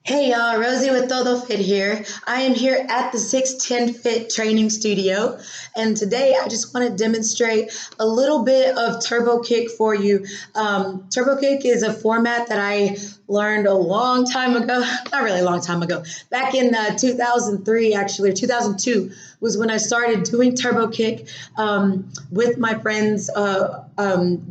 Hey y'all, Rosie with TodoFIT here. I am here at the 610 Fit training studio, and today I just want to demonstrate a little bit of turbo kick for you. Turbo kick is a format that I learned a long time ago, not really a long time ago, back in 2003 actually, or 2002 was when I started doing turbo kick with my friends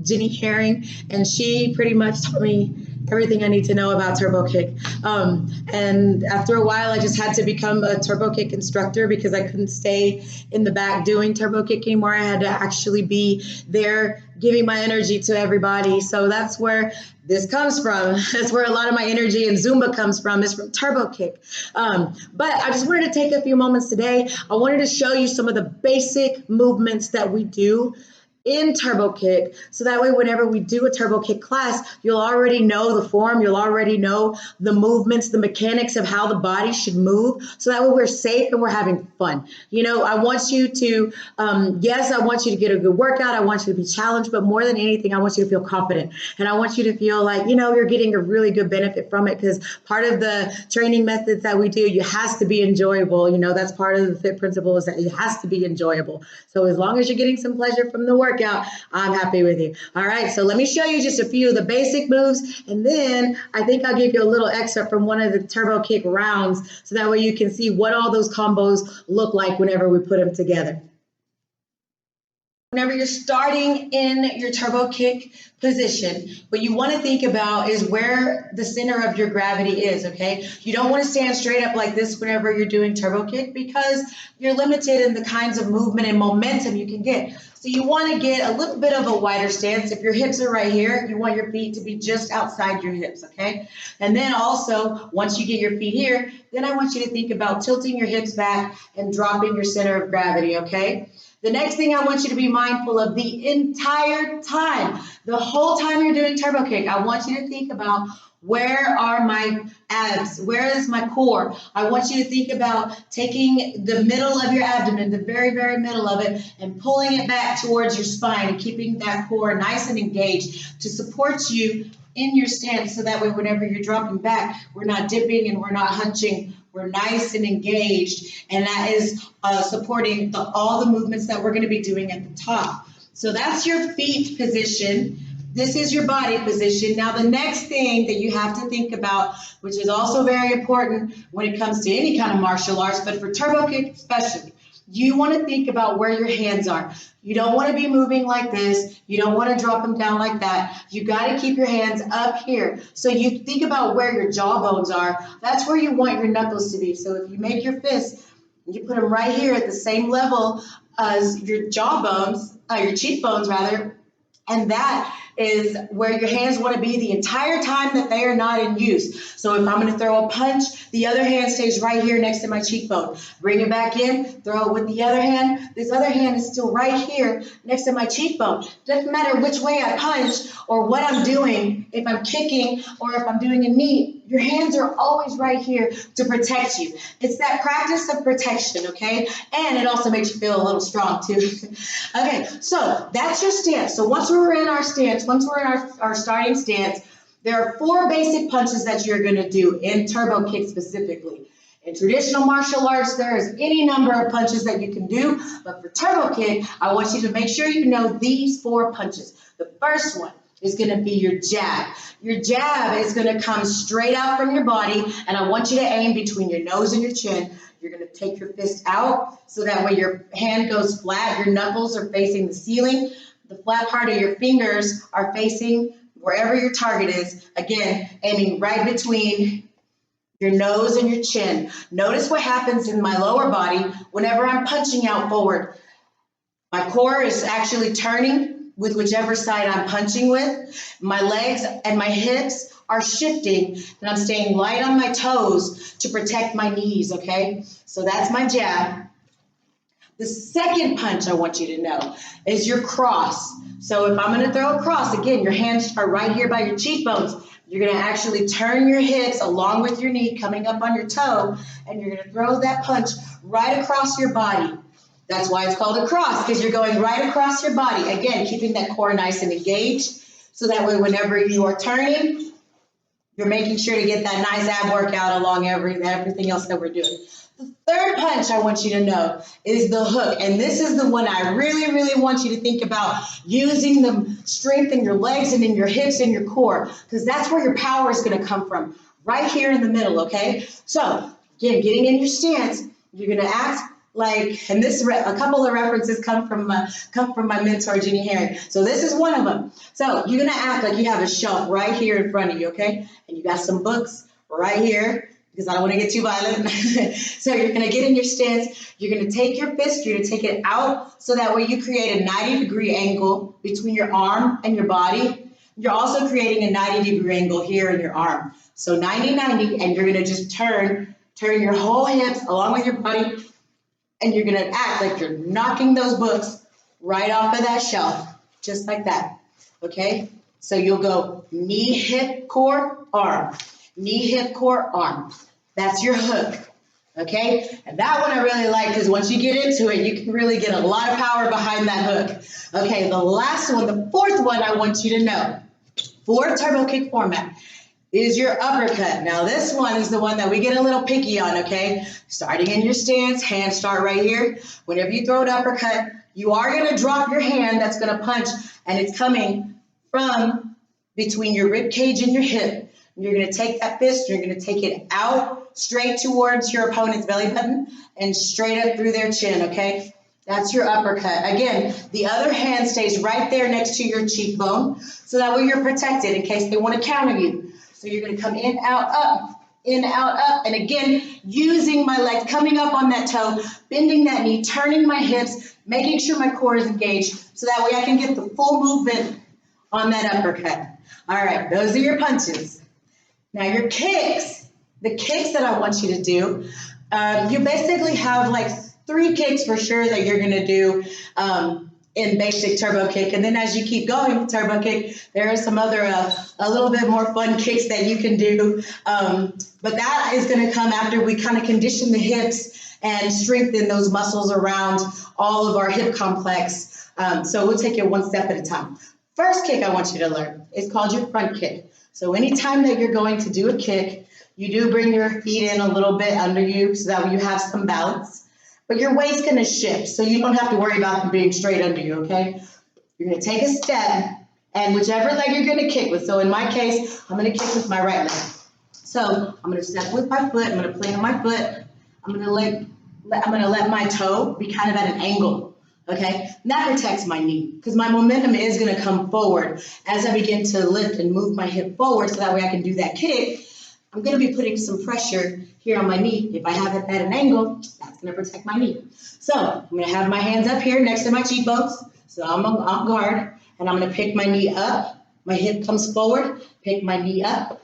Jenny Herring, and she pretty much taught me everything I need to know about turbo kick. And after a while, I just had to become a turbo kick instructor because I couldn't stay in the back doing turbo kick anymore. I had to actually be there giving my energy to everybody. So that's where this comes from. That's where a lot of my energy and Zumba comes from, is from turbo kick. But I just wanted to take a few moments today. I wanted to show you some of the basic movements that we do in turbo kick, so that way whenever we do a turbo kick class, you'll already know the form, you'll already know the movements, the mechanics of how the body should move, so that way we're safe and we're having fun. You know, I want you to, yes, I want you to get a good workout, I want you to be challenged, but more than anything, I want you to feel confident, and I want you to feel like, you know, you're getting a really good benefit from it, because part of the training methods that we do, it has to be enjoyable. You know, that's part of the FIT principle, is that it has to be enjoyable. So as long as you're getting some pleasure from the workout, I'm happy with you. All right, so let me show you just a few of the basic moves, and then I think I'll give you a little excerpt from one of the turbo kick rounds, so that way you can see what all those combos look like whenever we put them together. Whenever you're starting in your turbo kick position, what you want to think about is where the center of your gravity is, okay? You don't want to stand straight up like this whenever you're doing turbo kick, because you're limited in the kinds of movement and momentum you can get. So you want to get a little bit of a wider stance. If your hips are right here, you want your feet to be just outside your hips, okay? And then also, once you get your feet here, then I want you to think about tilting your hips back and dropping your center of gravity, okay? The next thing I want you to be mindful of the entire time, the whole time you're doing turbo kick, I want you to think about, where are my abs? Where is my core? I want you to think about taking the middle of your abdomen, the very, very middle of it, and pulling it back towards your spine and keeping that core nice and engaged to support you in your stance, so that way whenever you're dropping back, we're not dipping and we're not hunching. We're nice and engaged, and that is supporting all the movements that we're going to be doing at the top. So that's your feet position. This is your body position. Now, the next thing that you have to think about, which is also very important when it comes to any kind of martial arts, but for turbo kick especially, you want to think about where your hands are. You don't want to be moving like this. You don't want to drop them down like that. You got to keep your hands up here. So you think about where your jawbones are. That's where you want your knuckles to be. So if you make your fists, you put them right here at the same level as your jawbones, your cheekbones rather, and that is where your hands want to be the entire time that they are not in use. So if I'm going to throw a punch, the other hand stays right here next to my cheekbone. Bring it back in, throw it with the other hand. This other hand is still right here next to my cheekbone. Doesn't matter which way I punch or what I'm doing, if I'm kicking or if I'm doing a knee, your hands are always right here to protect you. It's that practice of protection, okay? And it also makes you feel a little strong too. Okay, so that's your stance. So once we're in our stance, once we're in our starting stance, there are 4 basic punches that you're going to do in turbo kick specifically. In traditional martial arts, there is any number of punches that you can do, but for turbo kick, I want you to make sure you know these 4 punches. The first one is going to be your jab. Your jab is going to come straight out from your body, and I want you to aim between your nose and your chin. You're going to take your fist out, so that way your hand goes flat, your knuckles are facing the ceiling, the flat part of your fingers are facing wherever your target is. Again, aiming right between your nose and your chin. Notice what happens in my lower body whenever I'm punching out forward. My core is actually turning with whichever side I'm punching with. My legs and my hips are shifting, and I'm staying light on my toes to protect my knees, okay? So that's my jab. The second punch I want you to know is your cross. So if I'm going to throw a cross, again, your hands are right here by your cheekbones. You're going to actually turn your hips along with your knee coming up on your toe, and you're going to throw that punch right across your body. That's why it's called a cross, because you're going right across your body. Again, keeping that core nice and engaged, so that way whenever you are turning, You're making sure to get that nice ab workout along everything else that we're doing. The third punch I want you to know is the hook. And this is the one I really, really want you to think about using the strength in your legs and in your hips and your core, because that's where your power is going to come from, right here in the middle, okay? So, again, getting in your stance, you're going to act like, and this a couple of references come from my mentor, Jenny Herring. So this is one of them. So you're going to act like you have a shelf right here in front of you, okay? And you got some books right here, because I don't want to get too violent. So you're going to get in your stance. You're going to take your fist, you're going to take it out so that way you create a 90-degree angle between your arm and your body. You're also creating a 90-degree angle here in your arm. So 90-90, and you're going to just turn your whole hips along with your body, and you're going to act like you're knocking those books right off of that shelf, just like that, okay? So you'll go knee, hip, core, arm. Knee, hip, core, arm. That's your hook, okay? And that one I really like, because once you get into it, you can really get a lot of power behind that hook. Okay, the last one, the fourth one I want you to know for turbo kick format is your uppercut. Now this one is the one that we get a little picky on, okay? Starting in your stance, hands start right here. Whenever you throw an uppercut, you are going to drop your hand that's going to punch, and it's coming from between your rib cage and your hip. You're going to take that fist, you're going to take it out straight towards your opponent's belly button and straight up through their chin, okay? That's your uppercut. Again, the other hand stays right there next to your cheekbone, so that way you're protected in case they want to counter you. So you're going to come in, out, up, in, out, up. And again, using my legs, coming up on that toe, bending that knee, turning my hips, making sure my core is engaged, so that way I can get the full movement on that uppercut. All right, those are your punches. Now your kicks, the kicks that I want you to do, you basically have like 3 kicks for sure that you're going to do in basic turbo kick. And then as you keep going with turbo kick, there are some other a little bit more fun kicks that you can do. But that is going to come after we kind of condition the hips and strengthen those muscles around all of our hip complex. So we'll take it one step at a time. First kick I want you to learn is called your front kick. So anytime that you're going to do a kick, you do bring your feet in a little bit under you so that you have some balance. But your weight's going to shift, so you don't have to worry about them being straight under you, okay? You're going to take a step, and whichever leg you're going to kick with. So in my case, I'm going to kick with my right leg. So I'm going to step with my foot. I'm going to plant on my foot. I'm going to let my toe be kind of at an angle. Okay, and that protects my knee because my momentum is going to come forward as I begin to lift and move my hip forward, so that way I can do that kick. I'm going to be putting some pressure here on my knee. If I have it at an angle, that's going to protect my knee. So I'm going to have my hands up here next to my cheekbones, so I'm on guard, and I'm going to pick my knee up. My hip comes forward, pick my knee up,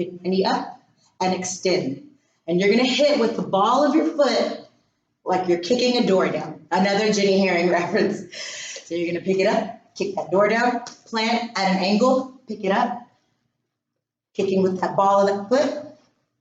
and extend. And you're going to hit with the ball of your foot like you're kicking a door down. Another Jenny Herring reference. So you're going to pick it up, kick that door down, plant at an angle, pick it up, kicking with that ball of that foot,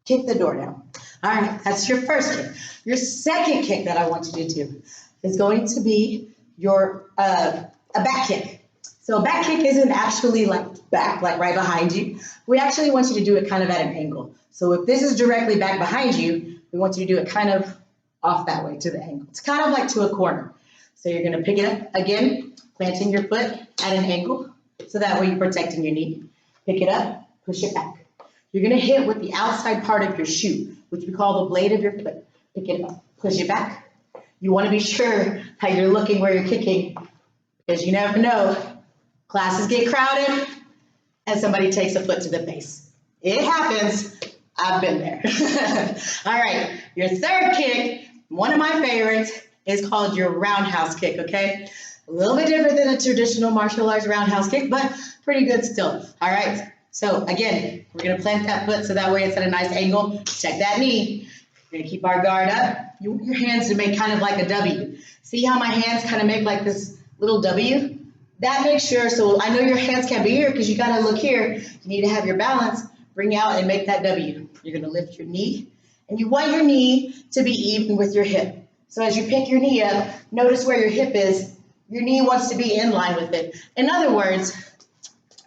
kick the door down. All right, that's your first kick. Your second kick that I want you to do is going to be your a back kick. So a back kick isn't actually like back, like right behind you. We actually want you to do it kind of at an angle. So if this is directly back behind you, we want you to do it kind of off that way to the angle. It's kind of like to a corner. So you're going to pick it up again, planting your foot at an angle, so that way you're protecting your knee. Pick it up, push it back. You're going to hit with the outside part of your shoe, which we call the blade of your foot. Pick it up, push it back. You want to be sure that you're looking where you're kicking, because you never know. Classes get crowded and somebody takes a foot to the face. It happens. I've been there. All right, your third kick, one of my favorites, is called your roundhouse kick, okay? A little bit different than a traditional martial arts roundhouse kick, but pretty good still. All right, so again, we're going to plant that foot so that way it's at a nice angle. Check that knee. We're going to keep our guard up. You want your hands to make kind of like a W. See how my hands kind of make like this little W? That makes sure, so I know your hands can't be here because you got to look here. You need to have your balance. Bring out and make that W. You're going to lift your knee, and you want your knee to be even with your hip. So as you pick your knee up, notice where your hip is. Your knee wants to be in line with it. In other words,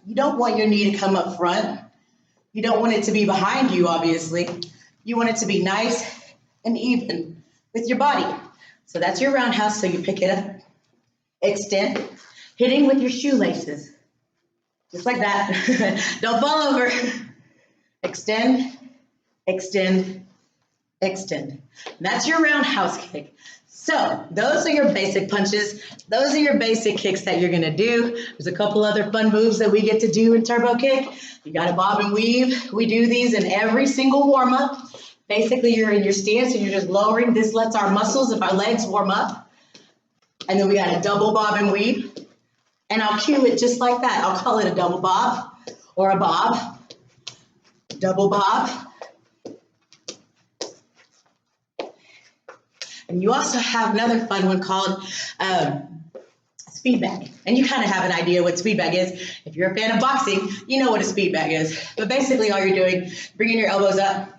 you don't want your knee to come up front. You don't want it to be behind you, obviously. You want it to be nice and even with your body. So that's your roundhouse, so you pick it up, extend, hitting with your shoelaces, just like that. Don't fall over. Extend, extend, extend. And that's your roundhouse kick. So those are your basic punches. Those are your basic kicks that you're gonna do. There's a couple other fun moves that we get to do in turbo kick. You gotta bob and weave. We do these in every single warm up. Basically, you're in your stance and you're just lowering. This lets our muscles of our legs warm up. And then we got a double bob and weave. And I'll cue it just like that. I'll call it a double bob or a bob. Double bob. And you also have another fun one called speed bag. And you kind of have an idea what speed bag is. If you're a fan of boxing, you know what a speed bag is. But basically all you're doing, bringing your elbows up.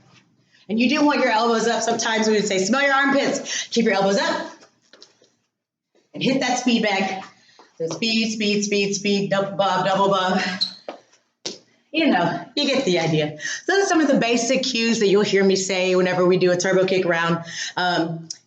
And you do want your elbows up. Sometimes we would say, smell your armpits. Keep your elbows up. And hit that speed bag. So speed, speed, speed, speed, double bob, double bob. You know, you get the idea. So those are some of the basic cues that you'll hear me say whenever we do a turbo kick round.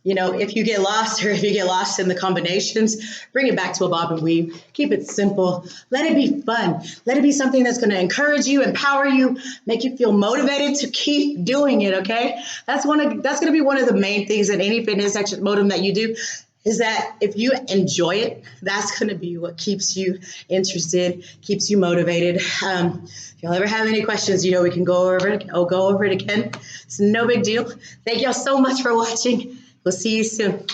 You know, if you get lost or if you get lost in the combinations, bring it back to a bob and weave. Keep it simple. Let it be fun. Let it be something that's going to encourage you, empower you, make you feel motivated to keep doing it, okay? That's going to be one of the main things in any fitness action modem that you do. Is that if you enjoy it, that's going to be what keeps you interested, keeps you motivated. If y'all ever have any questions, you know, we can go over it again. It's no big deal. Thank y'all so much for watching. We'll see you soon.